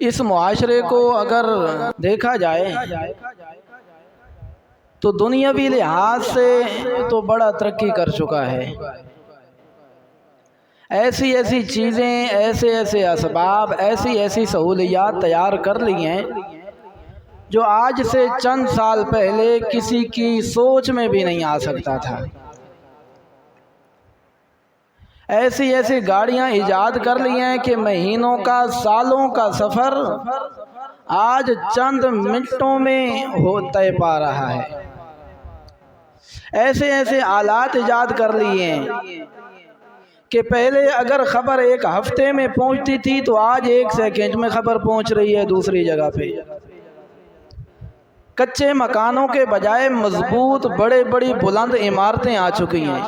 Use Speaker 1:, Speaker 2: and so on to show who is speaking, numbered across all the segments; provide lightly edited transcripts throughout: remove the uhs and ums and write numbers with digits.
Speaker 1: اس معاشرے کو اگر دیکھا جائے تو دنیاوی لحاظ سے تو بڑا ترقی کر چکا ہے۔ ایسی ایسی چیزیں، ایسے ایسے اسباب، ایسی ایسی سہولیات تیار کر لی ہیں جو آج سے چند سال پہلے کسی کی سوچ میں بھی نہیں آ سکتا تھا۔ ایسی ایسی گاڑیاں ایجاد کر لی ہیں کہ مہینوں کا، سالوں کا سفر آج چند منٹوں میں طے پا رہا ہے۔ ایسے ایسے آلات ایجاد کر لیے ہیں کہ پہلے اگر خبر ایک ہفتے میں پہنچتی تھی تو آج 1 سیکنڈ میں خبر پہنچ رہی ہے دوسری جگہ پہ۔ کچے مکانوں کے بجائے مضبوط بڑے بڑی بلند عمارتیں آ چکی ہیں۔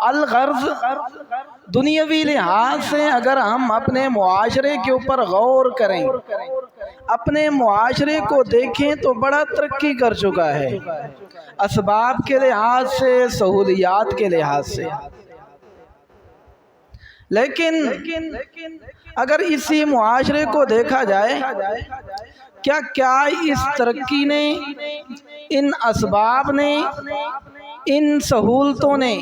Speaker 1: الغرض دنیاوی لحاظ سے اگر ہم اپنے معاشرے کے اوپر غور کریں، اپنے معاشرے کو دیکھیں تو بڑا ترقی کر چکا ہے، اسباب کے لحاظ سے، سہولیات کے لحاظ سے۔ لیکن اگر اسی معاشرے کو دیکھا جائے، کیا اس ترقی نے، ان اسباب نے، ان سہولتوں نے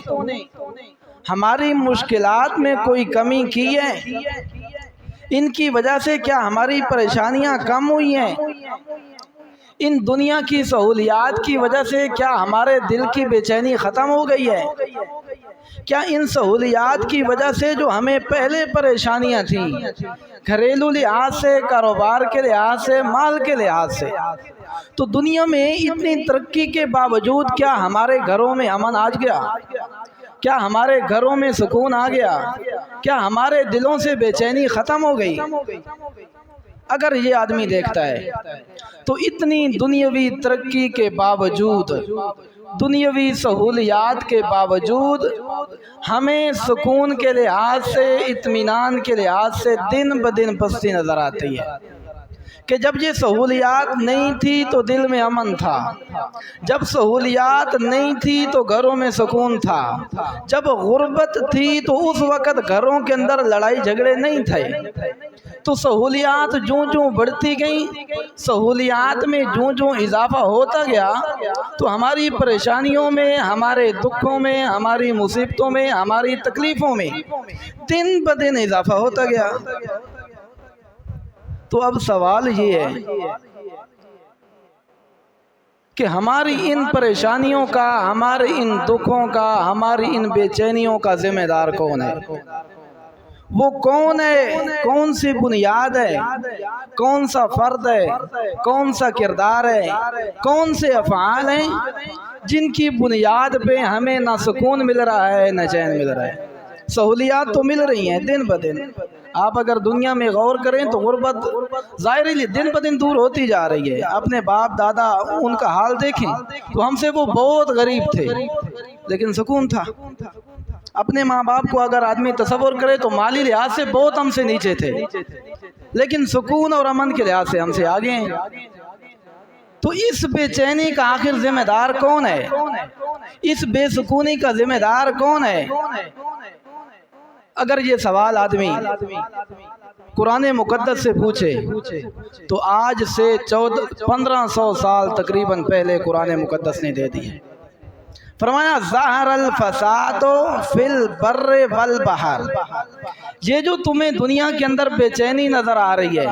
Speaker 1: ہماری مشکلات میں کوئی کمی کی ہے؟ ان کی وجہ سے کیا ہماری پریشانیاں کم ہوئی ہیں؟ ان دنیا کی سہولیات کی وجہ سے کیا ہمارے دل کی بے چینی ختم ہو گئی ہے؟ کیا ان سہولیات کی وجہ سے جو ہمیں پہلے پریشانیاں تھیں، گھریلو لحاظ سے، کاروبار کے لحاظ سے، مال کے لحاظ سے، تو دنیا میں اتنی ترقی کے باوجود کیا ہمارے گھروں میں امن آ گیا؟ کیا ہمارے گھروں میں سکون آ گیا؟ کیا ہمارے دلوں سے بے چینی ختم ہو گئی؟ اگر یہ آدمی دیکھتا ہے تو اتنی دنیاوی ترقی کے باوجود، دنیاوی سہولیات کے باوجود ہمیں سکون کے لحاظ سے، اطمینان کے لحاظ سے دن بدن پستی نظر آتی ہے کہ جب یہ سہولیات نہیں تھی تو دل میں امن تھا، جب سہولیات نہیں تھی تو گھروں میں سکون تھا، جب غربت تھی تو اس وقت گھروں کے اندر لڑائی جھگڑے نہیں تھے۔ تو سہولیات جوں بڑھتی گئیں، سہولیات میں جوں اضافہ ہوتا گیا تو ہماری پریشانیوں میں، ہمارے دکھوں میں، ہماری مصیبتوں میں، ہماری تکلیفوں میں دن بدن اضافہ ہوتا گیا۔ تو اب سوال یہ ہے کہ ہماری ان پریشانیوں کا، ہمارے ان دکھوں کا، ہماری ان بے چینیوں کا ذمہ دار کون ہے؟ وہ کون ہے؟ کون سی بنیاد ہے؟ کون سا فرد ہے؟ کون سا کردار ہے؟ کون سے افعال ہیں جن کی بنیاد پہ ہمیں نہ سکون مل رہا ہے نہ چین مل رہا ہے؟ سہولیات تو مل رہی ہیں دن بدن، آپ اگر دنیا میں غور کریں تو غربت ظاہری دن بدن دور ہوتی جا رہی ہے۔ اپنے باپ دادا ان کا حال دیکھیں تو ہم سے وہ بہت غریب تھے لیکن سکون تھا۔ اپنے ماں باپ کو اگر آدمی تصور کرے تو مالی لحاظ سے بہت ہم سے نیچے تھے لیکن سکون اور امن کے لحاظ سے ہم سے آگے ہیں۔ تو اس بے چینی کا آخر ذمہ دار کون ہے؟ اس بے سکونی کا ذمہ دار کون ہے؟ اگر یہ سوال آدمی قرآن مقدس سے پوچھے تو آج سے 1500 سال تقریباً پہلے قرآن مقدس نے دے دی ہے۔ فرمایا ظہر الفساد فی البر والبحر، یہ جو تمہیں دنیا کے اندر بے چینی نظر آ رہی ہے،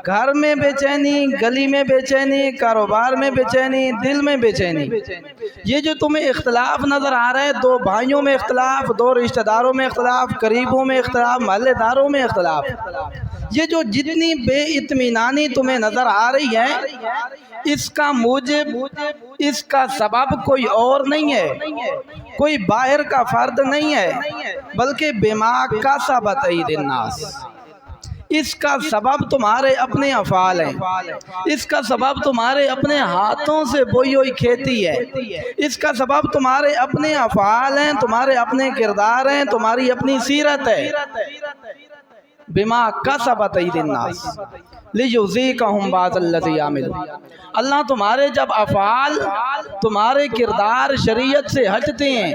Speaker 1: گھر میں بے چینی، گلی میں بے چینی، کاروبار میں بے چینی، دل میں بے چینی، یہ جو تمہیں اختلاف نظر آ رہا ہے، 2 بھائیوں میں اختلاف، 2 رشتہ داروں میں اختلاف، قریبوں میں اختلاف، محلے داروں میں اختلاف، یہ جو جتنی بے اطمینانی تمہیں نظر آ رہی ہے، اس کا موجب، اس کا سبب کوئی اور نہیں ہے، کوئی باہر کا فرد نہیں ہے، بلکہ بما کسبت ایدی الناس، اس کا سبب تمہارے اپنے افعال ہیں، اس کا سبب تمہارے اپنے ہاتھوں سے بوئی ہوئی کھیتی ہے، اس کا سبب تمہارے اپنے افعال ہیں، تمہارے اپنے کردار ہیں، تمہاری اپنی سیرت ہے۔ بما کسبت ایدی الناس لیذیقہم بعض الذی عملوا، اللہ تمہارے جب افعال، تمہارے کردار شریعت سے ہٹتے ہیں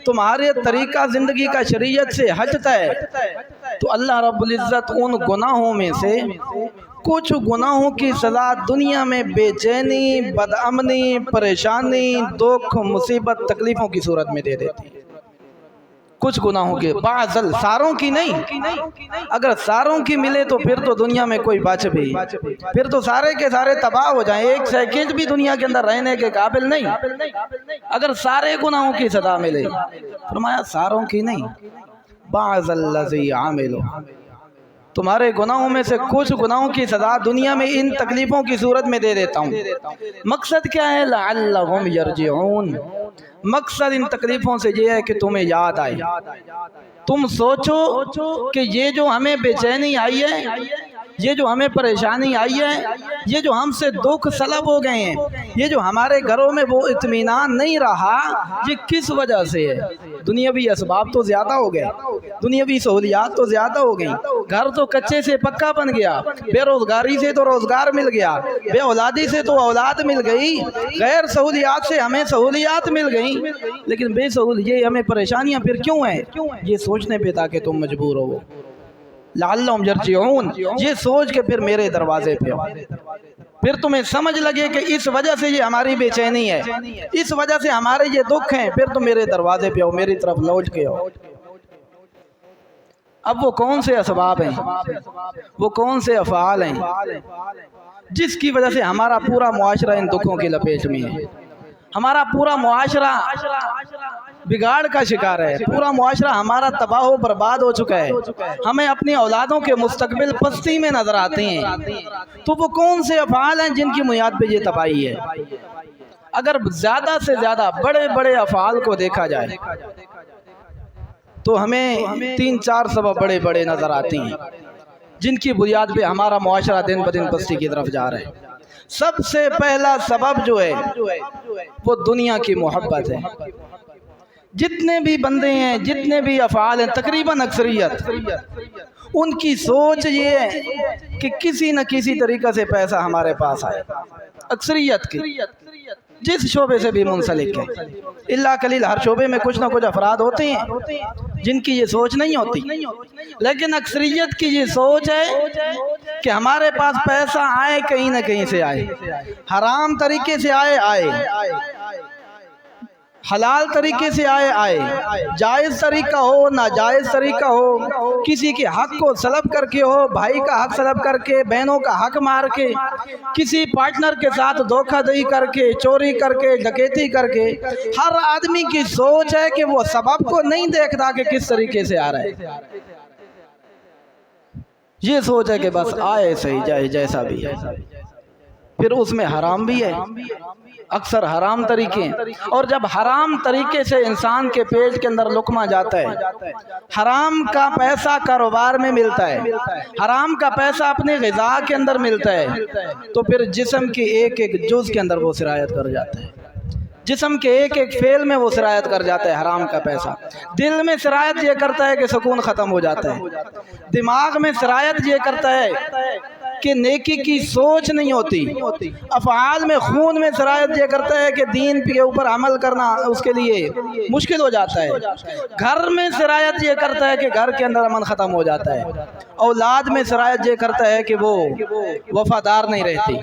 Speaker 1: تمہارے طریقہ زندگی کا شریعت سے ہٹتا ہے تو اللہ رب العزت ان گناہوں میں سے کچھ گناہوں کی سزا دنیا میں بے چینی، بدامنی، پریشانی، دکھ، مصیبت، تکلیفوں کی صورت میں دے دیتی ہے۔ کچھ گناہوں کے بعضل، ساروں کی نہیں۔ اگر ساروں کی ملے تو پھر تو دنیا میں کوئی بچ بھی، پھر تو سارے کے سارے تباہ ہو جائیں، ایک سیکنڈ بھی دنیا کے اندر رہنے کے قابل نہیں۔ اگر سارے گناہوں کی سزا ملے، فرمایا ساروں کی نہیں، بعض الذی عاملو، تمہارے گناہوں میں سے کچھ گناہوں کی سزا دنیا میں ان تکلیفوں کی صورت میں دے دیتا ہوں۔ مقصد کیا ہے؟ لعلہم یرجعون، مقصد ان تکلیفوں سے یہ ہے کہ تمہیں یاد آئے۔ تم سوچو کہ یہ جو ہمیں بے چینی آئی ہے، یہ جو ہمیں پریشانی آئی ہے، یہ جو ہم سے دکھ سلب ہو گئے ہیں، یہ جو ہمارے گھروں میں وہ اطمینان نہیں رہا، یہ کس وجہ سے ہے؟ دنیاوی اسباب تو زیادہ ہو گئے، دنیاوی سہولیات تو زیادہ ہو گئی، گھر تو کچے سے پکا بن گیا، بے روزگاری سے تو روزگار مل گیا، بے اولادی سے تو اولاد مل گئی، غیر سہولیات سے ہمیں سہولیات مل گئی، لیکن بے سہولیات یہ ہمیں پریشانیاں پھر کیوں ہیں؟ یہ سوچنے پہ تاکہ تم مجبور ہو۔ لعلہم یرجعون، یہ سوچ کے پھر میرے دروازے پہ ہو، پھر تمہیں سمجھ لگے کہ اس وجہ سے یہ ہماری بے چینی ہے، اس وجہ سے ہمارے یہ دکھ ہیں، پھر تم میرے دروازے پہ ہو، میری طرف لوٹ کے ہو۔ اب وہ کون سے اسباب ہیں، وہ کون سے افعال ہیں جس کی وجہ سے ہمارا پورا معاشرہ ان دکھوں کی لپیٹ میں ہے؟ ہمارا پورا معاشرہ بگاڑ کا شکار ہے، پورا معاشرہ ہمارا تباہ و برباد ہو چکا ہے، ہمیں اپنی اولادوں کے مستقبل پستی میں نظر آتے ہیں۔ تو وہ کون سے افعال ہیں جن کی بنیاد پہ یہ تباہی ہے؟ اگر زیادہ سے زیادہ بڑے بڑے افعال کو دیکھا جائے تو ہمیں 3-4 سبب بڑے بڑے نظر آتے ہیں جن کی بنیاد پہ ہمارا معاشرہ دن بدن پستی کی طرف جا رہا ہے۔ سب سے پہلا سبب جو ہے وہ دنیا کی محبت ہے۔ جتنے بھی بندے ہیں، جتنے بھی افعال ہیں، تقریباً اکثریت ان کی سوچ یہ ہے کہ کسی نہ کسی طریقے سے پیسہ ہمارے پاس آئے، اکثریت کی جس شعبے سے بھی منسلک ہے، اللہ قلیل ہر شعبے میں کچھ نہ کچھ افراد ہوتے ہیں جن کی یہ سوچ نہیں ہوتی، لیکن اکثریت کی یہ سوچ ہے کہ ہمارے پاس پیسہ آئے کہیں نہ کہیں سے آئے، حرام طریقے سے آئے، حلال طریقے سے آئے، جائز طریقہ ہو ناجائز طریقہ ہو، کسی کے حق کو سلب کر کے ہو، بھائی کا حق سلب کر کے، بہنوں کا حق مار کے، کسی پارٹنر کے ساتھ دھوکہ دہی کر کے، چوری کر کے، ڈکیتی کر کے، ہر آدمی کی سوچ ہے کہ وہ سبب کو نہیں دیکھتا کہ کس طریقے سے آ رہا ہے، یہ سوچ ہے کہ بس آئے صحیح جائے جیسا بھی ہے۔ پھر اس میں حرام بھی ہے، اکثر حرام طریقے ہیں، اور جب حرام طریقے سے انسان کے پیٹ کے اندر لقمہ جاتا ہے، حرام کا پیسہ کاروبار میں ملتا ہے، حرام کا پیسہ اپنے غذا کے اندر ملتا ہے، تو پھر جسم کے ایک ایک جز کے اندر وہ سرایت کر جاتا ہے، جسم کے ایک ایک فعل میں وہ سرایت کر جاتا ہے حرام کا پیسہ۔ دل میں سرایت یہ کرتا ہے کہ سکون ختم ہو جاتا ہے، دماغ میں سرایت یہ کرتا ہے کہ نیکی کی سوچ نہیں ہوتی، افعال میں خون میں سرایت یہ کرتا ہے کہ دین کے اوپر عمل کرنا اس کے لیے مشکل ہو جاتا ہے، گھر میں سرایت یہ کرتا ہے کہ گھر کے اندر امن ختم ہو جاتا ہے، اولاد میں سرایت یہ کرتا ہے کہ وہ وفادار نہیں رہتی،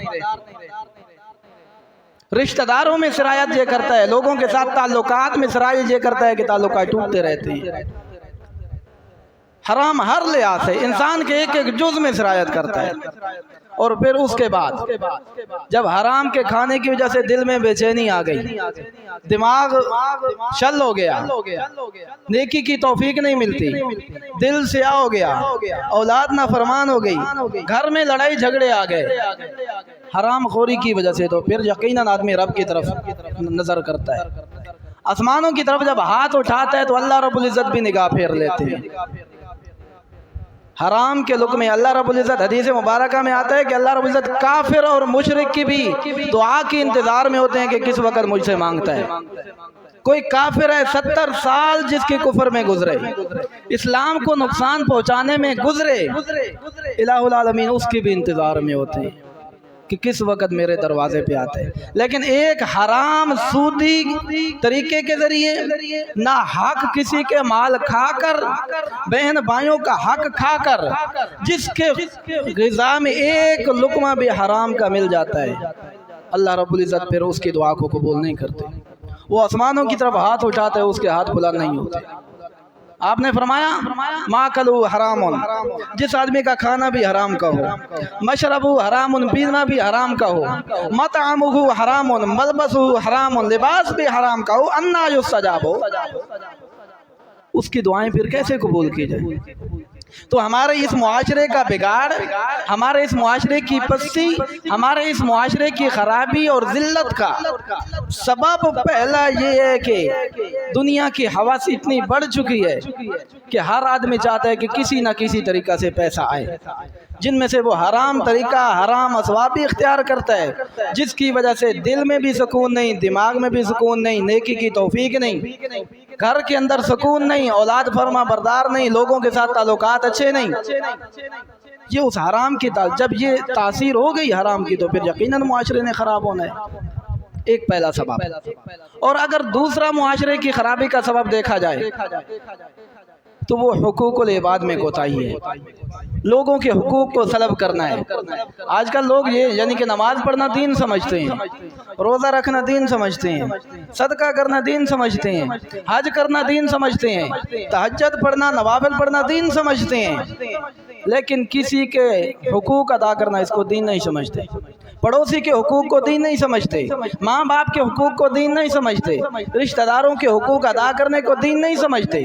Speaker 1: رشتہ داروں میں سرایت یہ کرتا ہے، لوگوں کے ساتھ تعلقات میں سرایت یہ کرتا ہے کہ تعلقات ٹوٹتے رہتے ہیں۔ حرام ہر لحاظ سے انسان کے ایک ایک جز میں سرایت کرتا ہے، اور پھر اس کے بعد جب حرام کے کھانے کی وجہ سے دل میں بے چینی آ گئی، دماغ شل ہو گیا، نیکی کی توفیق نہیں ملتی، دل سیاہ ہو گیا، اولاد نافرمان ہو گئی، گھر میں لڑائی جھگڑے آ گئے حرام خوری کی وجہ سے، تو پھر یقیناً آدمی رب کی طرف نظر کرتا ہے، آسمانوں کی طرف جب ہاتھ اٹھاتا ہے تو اللہ رب العزت بھی نگاہ پھیر لیتے ہیں۔ حرام کے لقمے اللہ رب العزت، حدیث مبارکہ میں آتا ہے کہ اللہ رب العزت کافر اور مشرک کی بھی دعا کی انتظار میں ہوتے ہیں کہ کس وقت مجھ سے مانگتا ہے۔ کوئی کافر ہے 70 سال جس کے کفر میں گزرے، اسلام کو نقصان پہنچانے میں گزرے، الہ العالمین اس کی بھی انتظار میں ہوتے ہیں۔ کہ کس وقت میرے دروازے پہ آتے ہیں، لیکن ایک حرام سودی طریقے کے ذریعے نہ حق کسی کے مال کھا کر، بہن بھائیوں کا حق کھا کر، جس کے غذا میں ایک لقمہ بھی حرام کا مل جاتا ہے، اللہ رب العزت پھر اس کی دعا کو قبول نہیں کرتے۔ وہ آسمانوں کی طرف ہاتھ اٹھاتے ہیں، اس کے ہاتھ بلند نہیں ہوتے۔ آپ نے فرمایا ماکلو حرام، جس آدمی کا کھانا بھی حرام کا ہو، مشربو حرام، پینا بھی حرام کا ہو، مطعمہ حرام، ملبسہ حرام، لباس بھی حرام کا ہو، انا یستجاب، اس کی دعائیں پھر کیسے قبول کی جائیں؟ تو ہمارے اس معاشرے کا بگاڑ، ہمارے اس معاشرے کی پستی، ہمارے اس معاشرے کی خرابی اور ذلت کا سبب پہلا یہ ہے کہ دنیا کی حواس اتنی بڑھ چکی ہے کہ ہر آدمی چاہتا ہے کہ کسی نہ کسی طریقہ سے پیسہ آئے، جن میں سے وہ حرام طریقہ، حرام اسباب بھی اختیار کرتا ہے، جس کی وجہ سے دل میں بھی سکون نہیں، دماغ میں بھی سکون نہیں، نیکی کی توفیق نہیں، گھر کے اندر سکون نہیں، اولاد فرما بردار نہیں، لوگوں کے ساتھ تعلقات اچھے نہیں۔ یہ اس حرام کی جب یہ تاثیر ہو گئی حرام کی تو پھر یقیناً معاشرے نے خراب ہونا ہے، ایک پہلا سبب۔ اور اگر دوسرا معاشرے کی خرابی کا سبب دیکھا جائے تو وہ حقوق العباد میں کوتاہی ہے، لوگوں کے حقوق کو سلب کرنا ہے۔ آج کل لوگ یہ یعنی کہ نماز پڑھنا دین سمجھتے ہیں، روزہ رکھنا دین سمجھتے ہیں، صدقہ کرنا دین سمجھتے ہیں، حج کرنا دین سمجھتے ہیں، تہجد پڑھنا، نوافل پڑھنا دین سمجھتے ہیں، لیکن کسی کے حقوق ادا کرنا اس کو دین نہیں سمجھتے، پڑوسی کے حقوق کو دین نہیں سمجھتے، ماں باپ کے حقوق کو دین نہیں سمجھتے، رشتہ داروں کے حقوق ادا کرنے کو دین نہیں سمجھتے۔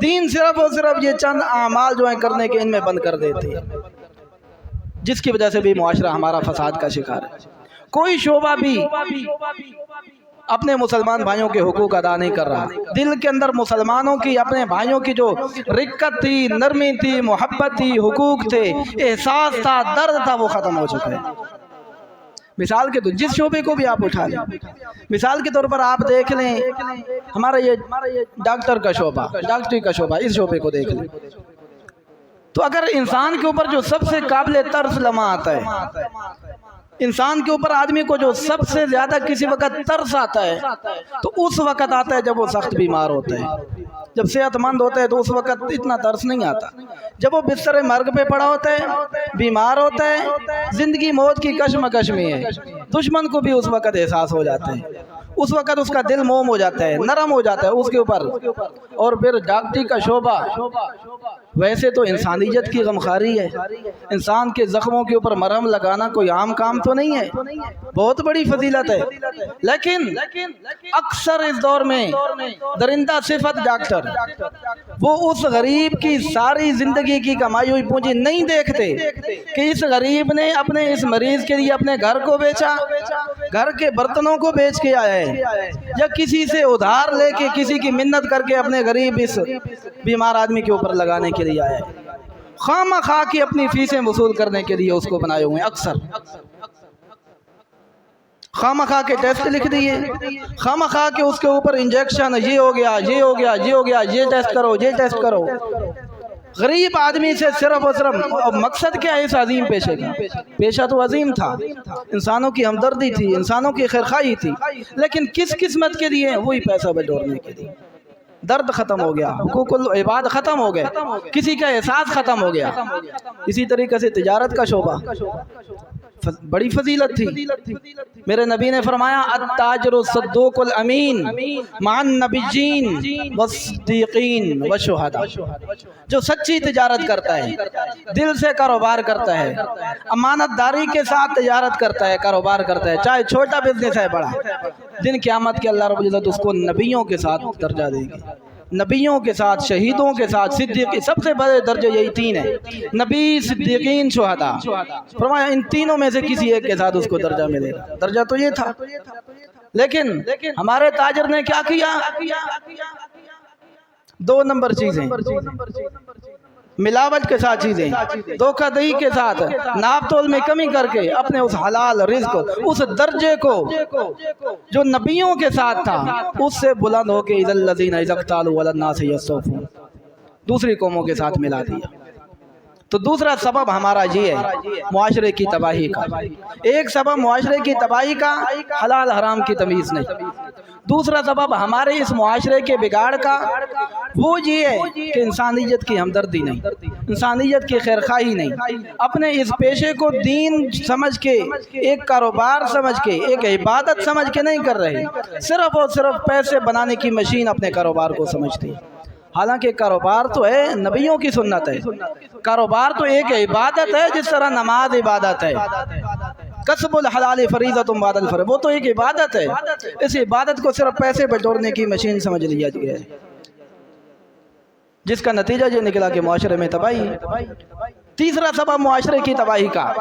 Speaker 1: دین صرف اور صرف یہ چند اعمال جو ہیں کرنے کے ان میں بند کر دیتے ہیں، جس کی وجہ سے بھی معاشرہ ہمارا فساد کا شکار ہے۔ کوئی شعبہ بھی اپنے مسلمان بھائیوں کے حقوق ادا نہیں کر رہا، دل کے اندر مسلمانوں کی، اپنے بھائیوں کی جو رقت تھی، نرمی تھی، محبت تھی، حقوق تھے، احساس تھا، درد تھا، وہ ختم ہو چکا ہے۔ مثال کے طور جس شعبے کو بھی آپ اٹھا لیں، مثال کے طور پر آپ دیکھ لیں ہمارا یہ ڈاکٹر کا شعبہ، ڈاکٹری کا شعبہ، اس شعبے کو دیکھ لیں تو اگر انسان کے اوپر جو سب سے قابل ترس لمحہ آتا ہے، انسان کے اوپر آدمی کو جو سب سے زیادہ کسی وقت ترس آتا ہے تو اس وقت آتا ہے جب وہ سخت بیمار ہوتا ہے۔ جب صحت مند ہوتا ہے تو اس وقت اتنا ترس نہیں آتا، جب وہ بستر مرگ پہ پڑا ہوتا ہے، بیمار ہوتا ہے، زندگی موت کی کشمکش میں ہے، دشمن کو بھی اس وقت احساس ہو جاتا ہے، اس وقت اس کا دل موم ہو جاتا ہے، نرم ہو جاتا ہے اس کے اوپر۔ اور پھر ڈاکٹری کا شعبہ ویسے تو انسانیت کی غمخواری ہے، انسان کے زخموں کے اوپر مرہم لگانا کوئی عام کام تو نہیں ہے، بہت بڑی فضیلت ہے، لیکن اکثر اس دور میں درندہ صفت ڈاکٹر وہ اس غریب کی ساری زندگی کی کمائی ہوئی پونجی نہیں دیکھتے کہ اس غریب نے اپنے اس مریض کے لیے اپنے گھر کو بیچا، گھر کے برتنوں کو بیچ کے آیا ہے، یا کسی سے ادھار لے کے کسی کی منت کر کے اپنے غریب اس بیمار آدمی کے اوپر لگانے کے لیے آیا ہے، خواہ خواہ کی اپنی فیسیں وصول کرنے کے لیے اس کو بنائے ہوئے ہیں، اکثر خواہ خواہ کے ٹیسٹ لکھ دیے، خواہ خواہ کے اس کے اوپر انجیکشن، یہ ہو گیا، یہ ہو گیا، یہ ہو گیا، یہ ٹیسٹ کرو، یہ ٹیسٹ کرو۔ غریب آدمی سے صرف اور صرف مقصد کیا ہے اس عظیم پیشے کا؟ پیشہ تو عظیم تھا، انسانوں کی ہمدردی تھی، انسانوں کی خیرخواہی تھی، لیکن کس قسمت کے لیے؟ وہی پیسہ بٹورنے کے لیے۔ درد ختم ہو گیا، حقوق العباد ختم ہو گئے، کسی کا احساس ختم ہو گیا۔ اسی طریقے سے تجارت کا شعبہ بڑی فضیلت تھی، میرے نبی نے فرمایا التاجر الصدوق الامین مع النبیین والصدیقین والشہداء، جو سچی تجارت کرتا ہے، دل سے کاروبار کرتا ہے، امانت داری کے ساتھ تجارت کرتا ہے، کاروبار کرتا ہے، چاہے چھوٹا بزنس ہے بڑا، دن قیامت کے اللہ رب العزت اس کو نبیوں کے ساتھ درجہ دے گی، نبیوں کے ساتھ، شہیدوں کے ساتھ، صدیقی، سب سے بڑے درجے یہی تین ہیں، نبی، صدیقین، شہداء۔ فرمایا ان تینوں میں سے کسی ایک کے ساتھ اس کو درجہ ملے گا، درجہ تو یہ تھا، لیکن ہمارے تاجر نے کیا کیا؟ دو نمبر چیزیں، ملاوٹ کے ساتھ چیزیں، دھوکہ دہی کے ساتھ، ناپ تول میں کمی کر کے اپنے اس حلال رزق، اس درجے کو جو نبیوں کے ساتھ تھا اس سے بلند ہو کے اذا الذین اذا اقتالوا علی الناس یستوفون، دوسری قوموں کے ساتھ ملا دیا۔ تو دوسرا سبب ہمارا یہ ہے معاشرے کی تباہی کا. ایک سبب معاشرے کی تباہی کا حلال حرام کی تمیز نہیں. دوسرا سبب ہمارے اس معاشرے کے بگاڑ کا وہ یہ ہے کہ انسانیت کی ہمدردی نہیں, انسانیت کی خیرخواہی نہیں. اپنے اس پیشے کو دین سمجھ کے, ایک کاروبار سمجھ کے, ایک عبادت سمجھ کے نہیں کر رہے, صرف اور صرف پیسے بنانے کی مشین اپنے کاروبار کو سمجھتے ہیں. حالانکہ کاروبار تو ہے, نبیوں کی سنت ہے. کاروبار تو ایک عبادت ہے, جس طرح نماز عبادت ہے. کسب الحلال فریضۃ بعد الفریضہ, وہ تو ایک عبادت ہے. اس عبادت کو صرف پیسے بٹورنے کی مشین سمجھ لیا گیا ہے, جس کا نتیجہ یہ نکلا کہ معاشرے میں تباہی. تیسرا سبب معاشرے کی تباہی کا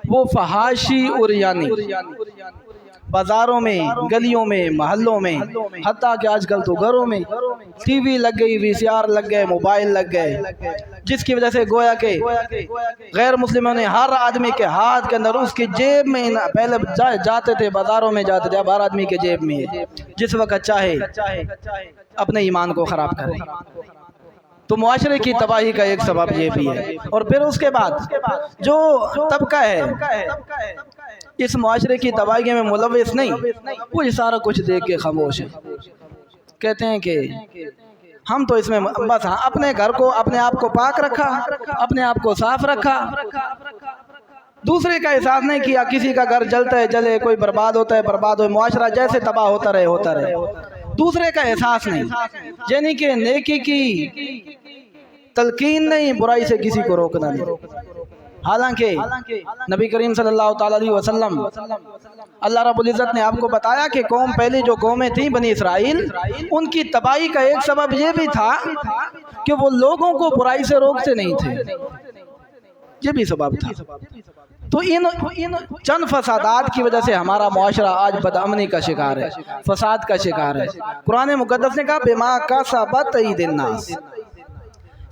Speaker 1: وہ فحاشی عریانی. بازاروں میں, گلیوں میں, محلوں میں, حتیٰ کہ آج کل تو گھروں میں ٹی وی لگ گئی, وی سی آر لگ گئے, موبائل لگ گئے, جس کی وجہ سے گویا کہ غیر مسلموں نے ہر آدمی کے ہاتھ کے اندر, اس کی جیب میں, پہلے جاتے تھے بازاروں میں جاتے تھے, اب ہر آدمی کے جیب میں جس وقت چاہے اپنے ایمان کو خراب کرے. تو معاشرے کی تباہی کا ایک سبب یہ بھی ہے. اور پھر اس کے بعد جو طبقہ ہے اس معاشرے کی تباہی میں ملوث نہیں, وہ سارا کچھ دیکھ کے خاموش ہے. کہتے ہیں کہ ہم تو اس میں بس اپنے گھر کو, اپنے آپ کو پاک رکھا, اپنے آپ کو صاف رکھا, دوسرے کا احساس نہیں کیا. کسی کا گھر جلتا ہے جلے, کوئی برباد ہوتا ہے برباد ہو, معاشرہ جیسے تباہ ہوتا رہے. دوسرے کا احساس نہیں, یعنی کہ نیکی کی تلقین نہیں, برائی سے کسی کو روکنا نہیں. حالانکہ نبی کریم صلی اللہ تعالی علیہ وسلم, اللہ رب العزت نے آپ کو بتایا کہ قوم, پہلی جو قومیں تھیں بنی اسرائیل, ان کی تباہی کا ایک سبب یہ بھی تھا کہ وہ لوگوں کو برائی سے روکتے نہیں تھے. یہ بھی سبب تھا. تو ان چند فسادات کی وجہ سے ہمارا معاشرہ آج بدامنی کا شکار ہے, فساد کا شکار ہے. قرآن مقدس نے کہا بما کسبت ایدی الناس,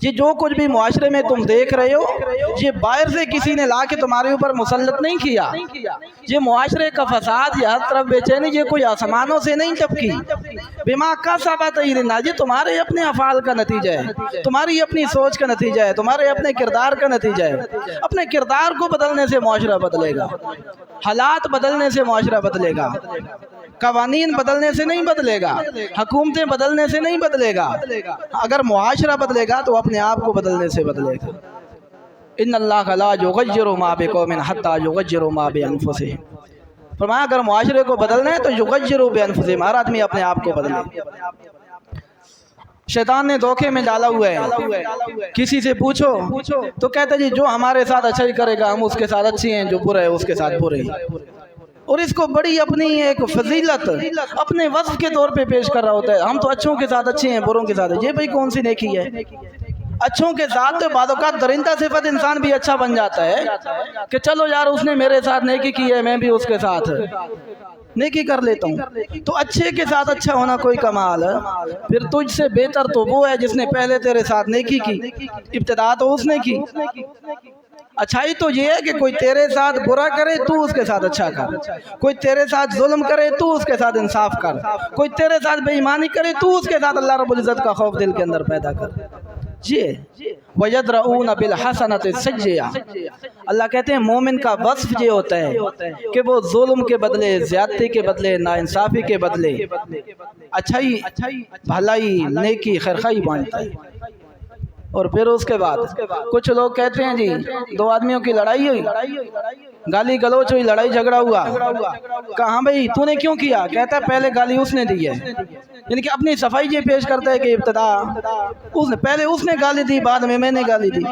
Speaker 1: یہ جو کچھ بھی معاشرے میں تم دیکھ رہے ہو یہ باہر سے کسی نے لا کے تمہارے اوپر مسلط نہیں کیا. یہ معاشرے کا فساد, یہ ہر طرف بے چینی, یہ کوئی آسمانوں سے نہیں ٹپکی. بما کسبت ایدی الناس, یہ تمہارے اپنے افعال کا نتیجہ ہے, تمہاری اپنی سوچ کا نتیجہ ہے, تمہارے اپنے کردار کا نتیجہ ہے. اپنے کردار کو بدلنے سے معاشرہ بدلے گا, حالات بدلنے سے معاشرہ بدلے گا, قوانین بدلنے سے نہیں بدلے گا, حکومتیں بدلنے سے نہیں بدلے گا. اگر معاشرہ بدلے گا تو اپنے آپ کو بدلنے سے بدلے گا. ان اللہ لا یغیر ما بقوم حتی یغیروا ما بانفسہم. فرمایا اگر معاشرے کو بدلنا ہے تو یغیروا بانفسہم, ہر آدمی اپنے آپ کو بدلے. شیطان نے دھوکے میں ڈالا ہوا ہے, کسی سے پوچھو تو کہتا جی جو ہمارے ساتھ اچھا ہی کرے گا ہم اس کے ساتھ اچھی ہیں, جو برا ہے اس کے ساتھ برے. اور اس کو بڑی اپنی ایک فضیلت اپنے وصف کے طور پہ پیش کر رہا ہوتا ہے. ہم تو اچھوں کے ساتھ اچھے ہیں, بروں کے ساتھ. یہ بھائی کون سی نیکی ہے؟ اچھوں کے ساتھ تو بعض اوقات درندہ صفت انسان بھی اچھا بن جاتا ہے کہ چلو یار اس نے میرے ساتھ نیکی کی ہے, میں بھی اس کے ساتھ نیکی کر لیتا ہوں. تو اچھے کے ساتھ اچھا ہونا کوئی کمال ہے. پھر تجھ سے بہتر تو وہ ہے جس نے پہلے تیرے ساتھ نیکی کی, ابتدا تو اس نے کی. اچھائی تو یہ ہے کہ کوئی تیرے ساتھ برا کرے تو اس کے ساتھ اچھا کر, کوئی تیرے ساتھ ظلم کرے تو اس کے ساتھ انصاف کر, کوئی تیرے ساتھ بے ایمانی کرے تو اس کے ساتھ اللہ رب العزت کا خوف دل کے اندر پیدا کر. جی وَيَدْرَؤُونَ بِالْحَسَنَةِ السَّيِّئَةَ, اللہ کہتے ہیں مومن کا وصف یہ ہوتا ہے کہ وہ ظلم کے بدلے, زیادتی کے بدلے, ناانصافی کے بدلے اچھائی, بھلائی, نیکی, خیرخواہی بانٹتا ہے. اور پھر اس کے بعد کچھ لوگ کہتے ہیں جی دو آدمیوں کی لڑائی ہوئی, گالی گلوچ ہوئی, لڑائی جھگڑا ہوا, کہاں بھئی تو نے کیوں کیا؟ کہتا ہے پہلے گالی اس نے دی ہے. یعنی کہ اپنی صفائی یہ پیش کرتا ہے کہ ابتدا پہلے اس نے گالی دی, بعد میں نے گالی دی.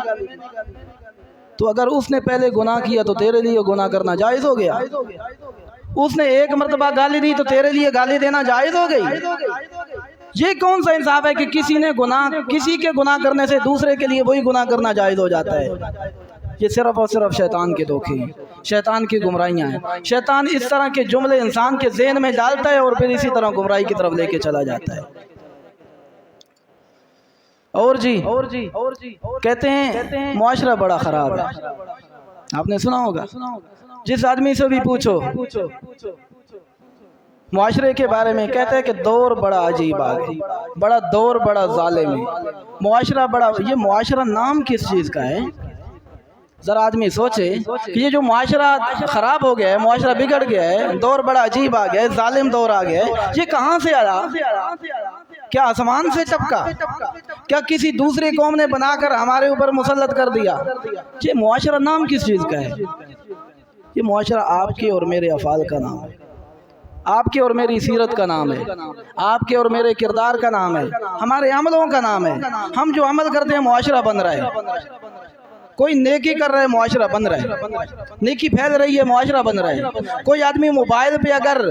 Speaker 1: تو اگر اس نے پہلے گناہ کیا تو تیرے لیے گناہ کرنا جائز ہو گیا. اس نے ایک مرتبہ گالی دی تو تیرے لیے گالی دینا جائز ہو گئی. یہ کون سا انصاف ہے کہ کسی کے گناہ کرنے سے دوسرے کے لیے وہی گناہ کرنا جائز ہو جاتا ہے؟ یہ صرف اور صرف شیطان کے دھوکے ہیں, شیطان کی گمراہیاں ہیں. شیطان اس طرح کے جملے انسان کے ذہن میں ڈالتا ہے اور پھر اسی طرح گمراہی کی طرف لے کے چلا جاتا ہے. اور جی کہتے ہیں معاشرہ بڑا خراب ہے. آپ نے سنا ہوگا, جس آدمی سے بھی پوچھو معاشرے کے بارے میں کہتے ہیں کہ دور بڑا عجیب آ گیا، بڑا دور بڑا ظالم ہے، معاشرہ بڑا، یہ معاشرہ نام کس چیز کا ہے؟ ذرا آدمی سوچے کہ یہ جو معاشرہ خراب ہو گیا ہے، معاشرہ بگڑ گیا ہے، دور بڑا عجیب آ گیا ہے، ظالم دور آ گیا ہے، یہ کہاں سے آیا؟ کیا آسمان سے ٹپکا؟ کیا کسی دوسری قوم نے بنا کر ہمارے اوپر مسلط کر دیا؟ یہ معاشرہ نام کس چیز کا ہے؟ یہ معاشرہ آپ کے اور میرے افعال کا نام ہے، آپ کے اور میری سیرت کا نام ہے، آپ کے اور میرے کردار کا نام ہے، ہمارے عملوں کا نام ہے۔ ہم جو عمل کرتے ہیں معاشرہ بن رہا ہے، کوئی نیکی کر رہا ہے معاشرہ بن رہا ہے، نیکی پھیل رہی ہے معاشرہ بن رہا ہے، کوئی آدمی موبائل پہ اگر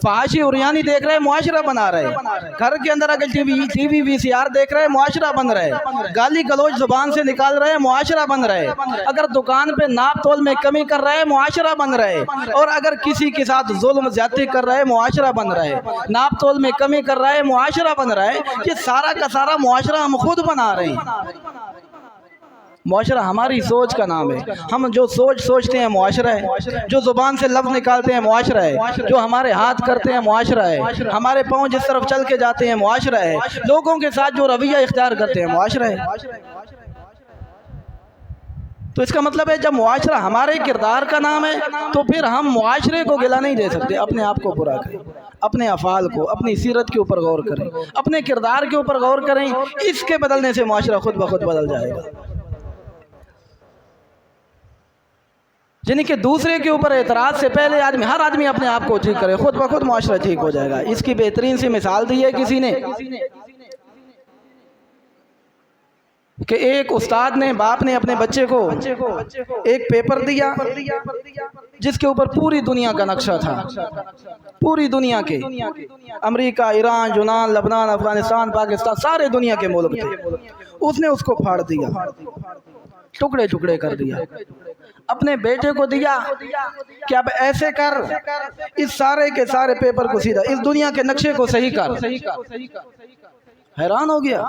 Speaker 1: فحاشی عریانی دیکھ رہا ہے معاشرہ بنا رہا ہے، گھر کے اندر اگر ٹی وی وی سی آر دیکھ رہا ہے معاشرہ بن رہا ہے، گالی گلوچ زبان سے نکال رہا ہے معاشرہ بن رہا ہے، اگر دکان پہ ناپ تول میں کمی کر رہا ہے معاشرہ بن رہا ہے، اور اگر کسی کے ساتھ ظلم زیادتی کر رہا ہے معاشرہ بن رہا ہے، ناپ تول میں کمی کر رہا ہے معاشرہ بن رہا ہے۔ یہ سارا کا سارا معاشرہ ہم خود بنا رہے ہیں۔ معاشرہ ہماری سوچ کا نام ہے، ہم جو سوچتے ہیں معاشرہ ہے، جو زبان سے لفظ نکالتے ہیں معاشرہ ہے، جو ہمارے ہاتھ کرتے ہیں معاشرہ ہے، ہمارے پاؤں جس طرف چل کے جاتے ہیں معاشرہ ہے، لوگوں کے ساتھ جو رویہ اختیار کرتے ہیں معاشرہ ہے۔ تو اس کا مطلب ہے جب معاشرہ ہمارے کردار کا نام ہے تو پھر ہم معاشرے کو گلہ نہیں دے سکتے، اپنے آپ کو برا کریں، اپنے افعال کو، اپنی سیرت کے اوپر غور کریں، اپنے کردار کے اوپر غور کریں، اس کے بدلنے سے معاشرہ خود بخود بدل جائے گا۔ یعنی کہ دوسرے کے اوپر اعتراض سے پہلے ہر آدمی اپنے آپ کو ٹھیک کرے، خود بخود معاشرہ ٹھیک ہو جائے گا۔ اس کی بہترین سی مثال دی ہے کسی نے کہ ایک استاد نے، باپ نے اپنے بچے کو ایک پیپر دیا جس کے اوپر پوری دنیا کا نقشہ تھا، پوری دنیا کے، امریکہ، ایران، یونان، لبنان، افغانستان، پاکستان، سارے دنیا کے ملک تھے۔ اس نے اس کو پھاڑ دیا، ٹکڑے ٹکڑے کر دیا، اپنے بیٹے کو دیا کہ اب ایسے کر، اس سارے کے سارے پیپر کو سیدھا، اس دنیا کے نقشے کو صحیح کر۔ حیران ہو گیا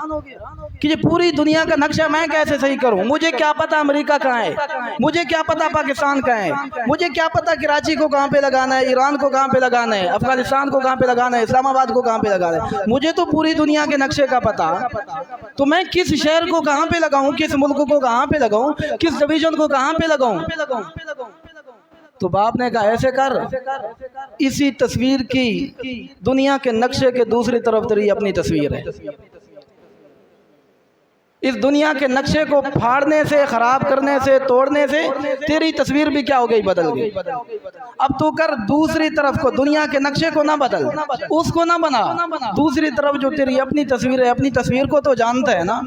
Speaker 1: کہ یہ پوری دنیا کا نقشہ میں کیسے صحیح کروں؟ مجھے کیا پتا امریکہ کہاں ہے، مجھے کیا پتا پاکستان کہاں ہے، مجھے کیا پتا کراچی کو کہاں پہ لگانا ہے، ایران کو کہاں پہ لگانا ہے، افغانستان کو کہاں پہ لگانا ہے، اسلام آباد کو کہاں پہ لگانا ہے، مجھے تو پوری دنیا کے نقشے کا پتا، تو میں کس شہر کو کہاں پہ لگاؤں، کس ملک کو کہاں پہ لگاؤں، کس ڈویژن کو کہاں پہ لگاؤں؟ تو باپ نے کہا ایسے کر، اسی تصویر کی دنیا کے نقشے کے دوسری طرف تیری اپنی تصویر ہے، اس دنیا کے نقشے کو پھاڑنے سے، خراب کرنے سے، توڑنے سے تیری تصویر بھی کیا ہو گئی؟ بدل گئی۔ اب تو کر دوسری طرف کو، دنیا کے نقشے کو نہ بدل، اس کو نہ بنا، دوسری طرف جو تیری اپنی تصویر ہے، اپنی تصویر کو تو جانتا ہے نا،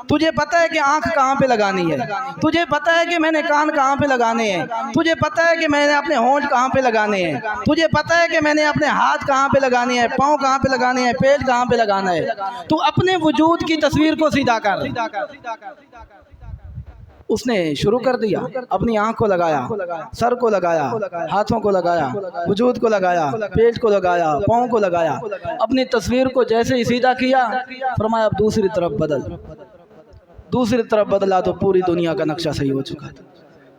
Speaker 1: تجھے پتا ہے کہ آنکھ کہاں پہ لگانی ہے، تجھے پتا ہے کہ میں نے کان کہاں پہ لگانے ہیں، تجھے پتا ہے کہ میں نے اپنے ہونٹ کہاں پہ لگانے ہیں، تجھے پتا ہے کہ میں نے اپنے ہاتھ کہاں پہ لگانے ہیں، پاؤں کہاں پہ لگانے ہیں، پیٹ کہاں پہ لگانا ہے۔ تو اپنے وجود کی تصویر کو سیدھا کر۔ اس نے شروع کر دیا، اپنی آنکھ کو لگایا، سر کو لگایا، ہاتھوں کو لگایا، وجود کو لگایا، پیٹ کو لگایا، پاؤں کو لگایا، اپنی تصویر کو جیسے ہی سیدھا کیا، فرمایا اب دوسری طرف بدل۔ دوسری طرف بدلا تو پوری دنیا کا نقشہ صحیح ہو چکا تھا،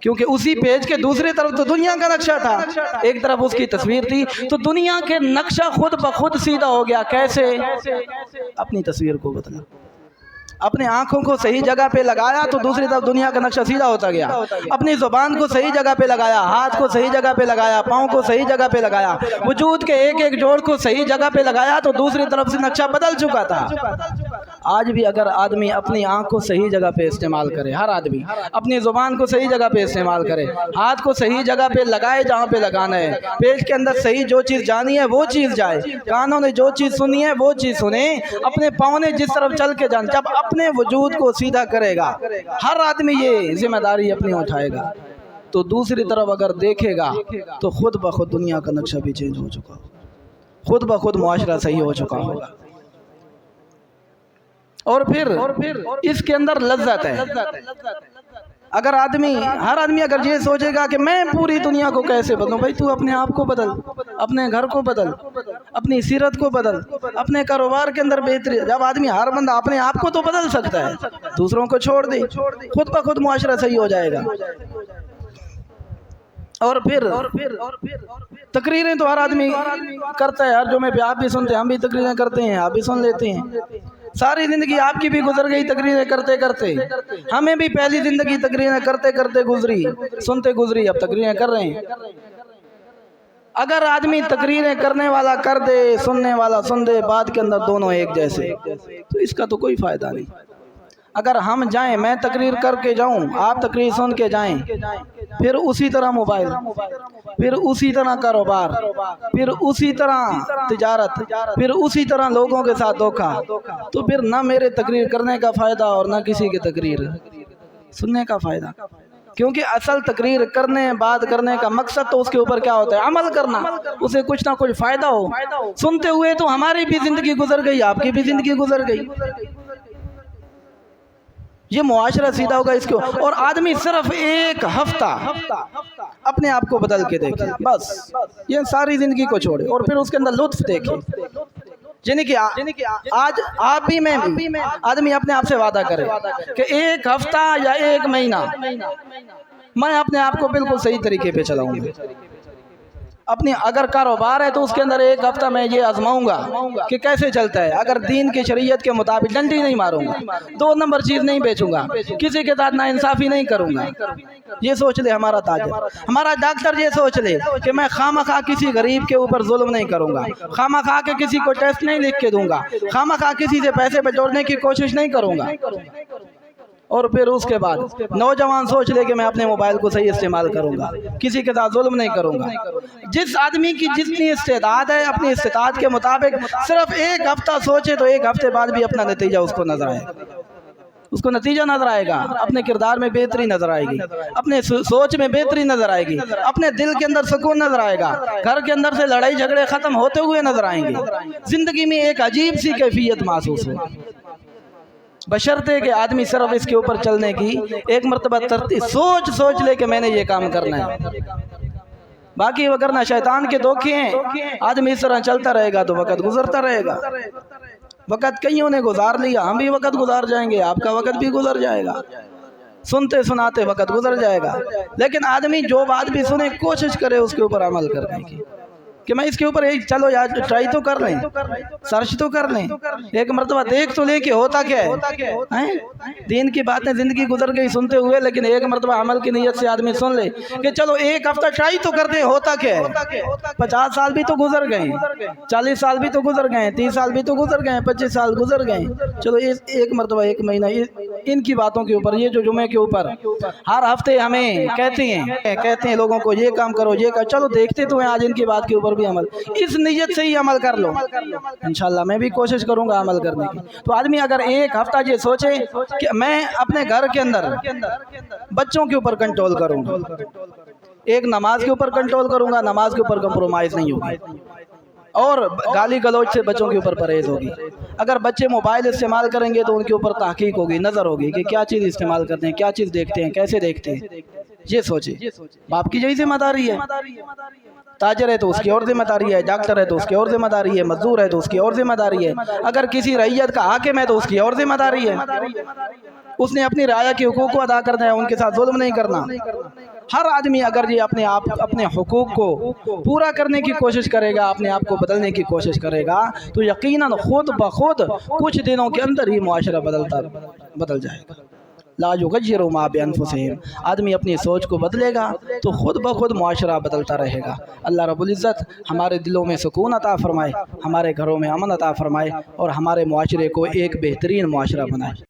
Speaker 1: کیونکہ اسی پیج کے دوسری طرف تو دنیا کا نقشہ تھا، ایک طرف اس کی تصویر تھی، تو دنیا کے نقشہ خود بخود سیدھا ہو گیا۔ کیسے؟ اپنی تصویر کو بدلا، اپنے آنکھوں کو صحیح جگہ پہ لگایا تو دوسری طرف دنیا کا نقشہ سیدھا ہوتا گیا، اپنی زبان کو صحیح جگہ پہ لگایا، ہاتھ کو صحیح جگہ پہ لگایا، پاؤں کو صحیح جگہ پہ لگایا، وجود کے ایک ایک جوڑ کو صحیح جگہ پہ لگایا تو دوسری طرف سے نقشہ بدل چکا تھا۔ آج بھی اگر آدمی اپنی آنکھ کو صحیح جگہ پہ استعمال کرے، ہر آدمی اپنی زبان کو صحیح جگہ پہ استعمال کرے، ہاتھ کو صحیح جگہ پہ لگائے جہاں پہ لگانا ہے، پیٹ کے اندر صحیح جو چیز جانی ہے وہ چیز جائے، کانوں نے جو چیز سنی ہے وہ چیز سنے، اپنے پاؤں نے جس طرف چل کے جان، جب اپنے وجود کو سیدھا کرے گا، ہر آدمی یہ ذمہ داری اپنی اٹھائے گا، تو دوسری طرف اگر دیکھے گا تو خود بخود دنیا کا نقشہ بھی چینج ہو چکا ہوگا، خود بخود معاشرہ صحیح ہو چکا ہوگا۔ اور پھر اس کے اندر لذت ہے۔ اگر ہر آدمی اگر یہ سوچے گا کہ میں پوری دنیا کو کیسے بدلوں، بھائی تو اپنے آپ کو بدل، اپنے گھر کو بدل، اپنی سیرت کو بدل، اپنے کاروبار کے اندر بہتری۔ جب آدمی، ہر بندہ اپنے آپ کو تو بدل سکتا ہے، دوسروں کو چھوڑ دے، خود بخود معاشرہ صحیح ہو جائے گا۔ اور پھر تقریریں تو ہر آدمی کرتا ہے، ہر جمعے پہ آپ بھی سنتے ہیں، ہم بھی تقریریں کرتے ہیں، آپ بھی سن لیتے ہیں۔ ساری زندگی آپ کی بھی گزر گئی تقریریں کرتے کرتے، ہمیں بھی پہلی زندگی تقریریں کرتے کرتے گزری، سنتے گزری، اب تقریریں کر رہے ہیں۔ اگر آدمی تقریریں کرنے والا کر دے، سننے والا سن دے، بعد کے اندر دونوں ایک جیسے، تو اس کا تو کوئی فائدہ نہیں۔ اگر ہم جائیں، میں تقریر کر کے جاؤں، آپ تقریر سن کے جائیں، پھر اسی طرح موبائل، پھر اسی طرح کاروبار، پھر اسی طرح تجارت، پھر اسی طرح لوگوں کے ساتھ دھوکا، تو پھر نہ میرے تقریر کرنے کا فائدہ اور نہ کسی کی تقریر سننے کا فائدہ۔ کیونکہ اصل تقریر کرنے، بات کرنے کا مقصد تو اس کے اوپر کیا ہوتا ہے؟ عمل کرنا، اسے کچھ نہ کچھ فائدہ ہو۔ سنتے ہوئے تو ہماری بھی زندگی گزر گئی، آپ کی بھی زندگی گزر گئی، یہ معاشرہ سیدھا ہوگا اس کو۔ اور آدمی صرف ایک ہفتہ اپنے آپ کو بدل کے دیکھے، بس یہ ساری زندگی کو چھوڑے، اور پھر اس کے اندر لطف دیکھے۔ یعنی کہ آج آپ بھی، میں بھی، آدمی اپنے آپ سے وعدہ کرے کہ ایک ہفتہ یا ایک مہینہ میں اپنے آپ کو بالکل صحیح طریقے پہ چلاؤں گا۔ اپنی اگر کاروبار ہے تو اس کے اندر ایک ہفتہ میں یہ آزماؤں گا کہ کیسے چلتا ہے۔ اگر دین کی شریعت کے مطابق ڈنڈی نہیں ماروں گا، 2 نمبر چیز نہیں بیچوں گا، کسی کے ساتھ ناانصافی نہیں کروں گا۔ یہ سوچ لے ہمارا تاجر، ہمارا ڈاکٹر یہ سوچ لے کہ میں خواہ کسی غریب کے اوپر ظلم نہیں کروں گا، خواہ کے کسی کو ٹیسٹ نہیں لکھ کے دوں گا، خواہ کسی سے پیسے بٹورنے کی کوشش نہیں کروں گا۔ اور پھر اس کے بعد نوجوان سوچ لے کہ میں اپنے موبائل کو صحیح استعمال کروں گا، کسی کے ساتھ ظلم نہیں کروں گا۔ جس آدمی کی جتنی استعداد ہے، اپنی استطاعت کے مطابق صرف ایک ہفتہ سوچے تو ایک ہفتے بعد بھی اپنا نتیجہ اس کو نظر آئے گا، اس کو نتیجہ نظر آئے گا، اپنے کردار میں بہتری نظر آئے گی، اپنے سوچ میں بہتری نظر آئے گی، اپنے دل کے اندر سکون نظر آئے گا، گھر کے اندر سے لڑائی جھگڑے ختم ہوتے ہوئے نظر آئیں گے، زندگی میں ایک عجیب سی کیفیت محسوس ہو، بشرطے کہ آدمی صرف اس کے اوپر چلنے کی ایک مرتبہ سوچ لے کہ میں نے یہ کام کرنا ہے۔ باقی وگرنہ شیطان کے دھوکے ہیں، آدمی اس طرح چلتا رہے گا تو وقت گزرتا رہے گا۔ وقت کئیوں نے گزار لیا، ہم بھی وقت گزار جائیں گے، آپ کا وقت بھی گزر جائے گا، سنتے سناتے وقت گزر جائے گا۔ لیکن آدمی جو بات بھی سنے کوشش کرے اس کے اوپر عمل کرنے کی، کہ میں اس کے اوپر ایک چلو یار ٹرائی تو کر لیں، سرچ تو کر لیں، ایک مرتبہ دیکھ تو لیں کہ ہوتا کیا ہے۔ دین کی باتیں زندگی گزر گئی سنتے ہوئے، لیکن ایک مرتبہ عمل کی نیت سے آدمی سن لے کہ چلو ایک ہفتہ ٹرائی تو کر دیں، ہوتا کیا ہے۔ 50 سال بھی تو گزر گئے، 40 سال بھی تو گزر گئے، 30 سال بھی تو گزر گئے، 25 سال گزر گئے، چلو ایک مرتبہ ایک مہینہ ان کی باتوں کے اوپر، یہ جو جمعے کے اوپر ہر ہفتے ہمیں کہتے ہیں لوگوں کو یہ کام کرو، یہ کرو، چلو دیکھتے تو ہیں آج ان کی بات کے اوپر بھی عمل، اس نیت سے ہی عمل کر لو، انشاءاللہ میں بھی کوشش کروں گا عمل کرنے کی۔ تو آدمی اگر ایک ہفتہ یہ سوچے کہ میں اپنے گھر کے اندر بچوں کے اوپر کنٹرول کروں گا، ایک نماز کے اوپر کنٹرول کروں گا، نماز کے اوپر کمپرومائز نہیں ہوگی، اور گالی گلوچ سے بچوں کے اوپر پرہیز ہوگی۔ اگر بچے موبائل استعمال کریں گے تو ان کے اوپر تحقیق ہوگی، نظر ہوگی کہ کیا چیز استعمال کرتے ہیں، کیا چیز دیکھتے ہیں، کیسے دیکھتے ہیں، یہ سوچے۔ باپ کی یہی ذمہ داری ہے، تاجر ہے تو اس کی اور ذمہ داری ہے، ڈاکٹر ہے تو اس کی اور ذمہ داری ہے، مزدور ہے تو اس کی اور ذمہ داری ہے، اگر کسی رعیت کا حاکم ہے تو اس کی اور ذمہ داری ہے، اس نے اپنی رعایا کے حقوق کو ادا کرنا ہے، ان کے ساتھ ظلم نہیں کرنا۔ ہر آدمی اگر یہ اپنے حقوق کو پورا کرنے کی کوشش کرے گا، اپنے آپ کو بدلنے کی کوشش کرے گا، تو یقیناً خود بخود کچھ دنوں کے اندر ہی معاشرہ بدل جائے گا۔ لا یغیروا ما بانفسہم، آدمی اپنی سوچ کو بدلے گا تو خود بخود معاشرہ بدلتا رہے گا۔ اللہ رب العزت ہمارے دلوں میں سکون عطا فرمائے، ہمارے گھروں میں امن عطا فرمائے، اور ہمارے معاشرے کو ایک بہترین معاشرہ بنائے۔